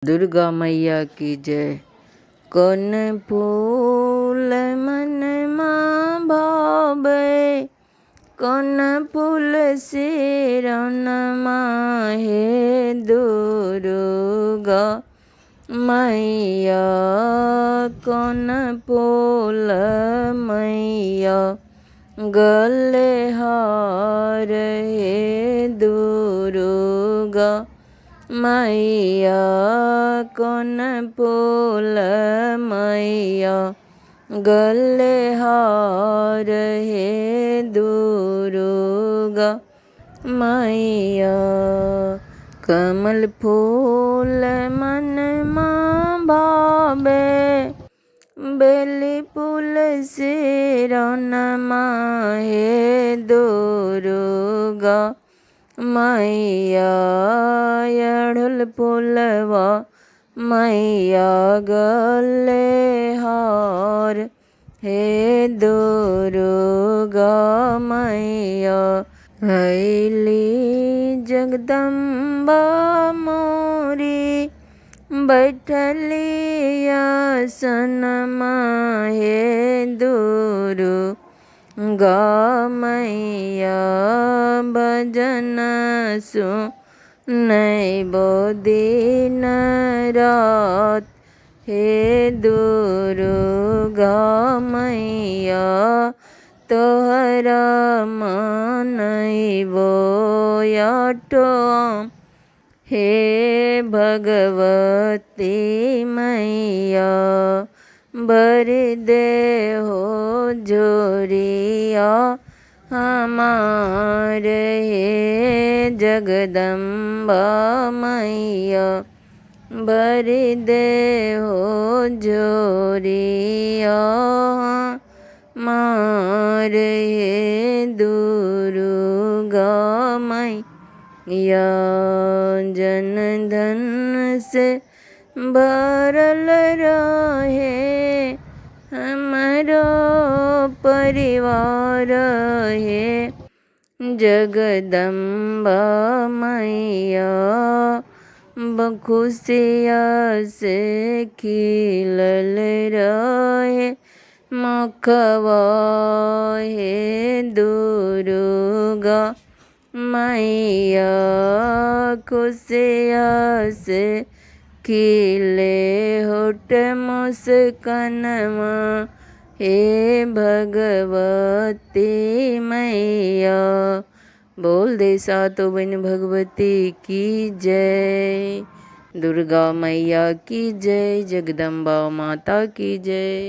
दुर्गा मैया की जय। कौन फूल मन माँ भावे, कौन फूल सिरन माहे दुर्गा मैया, कौन फूल मैया गले हार हे दुर्गा मैया, कौन फूल मैया गले हार हे दुर्गा मैया। कमल फूल मन माँ भावे, बेली फूल सिरन माहे दुर्गा मैया, अड़हुल फूलवा मैया गले हार हे दुर्गा मैया। हैली जगदम्बा मोरी, बैठली आसन माहे दुर्गा मैया, भजन सुनैबो दिन रात हे दुर्गा मैया, तोहरा मनैबो आठो हे भगवती मैया। बर दे हो जोरिया हमार हे जगदम्बा मैया, बर दे हो जोरिया हमार हे दुर्गा मैया। जन धन से भरल रहे हमरो परिवार हे जगदम्बा मैया, बखुशिया से खिलल रहे मुखवा हे दुर्गा मैया, खुशिया से खिले होठ मुस्कानवा हे भगवती मैया। बोल दे सातों बहन भगवती की जय। दुर्गा मैया की जय, जगदम्बा माता की जय।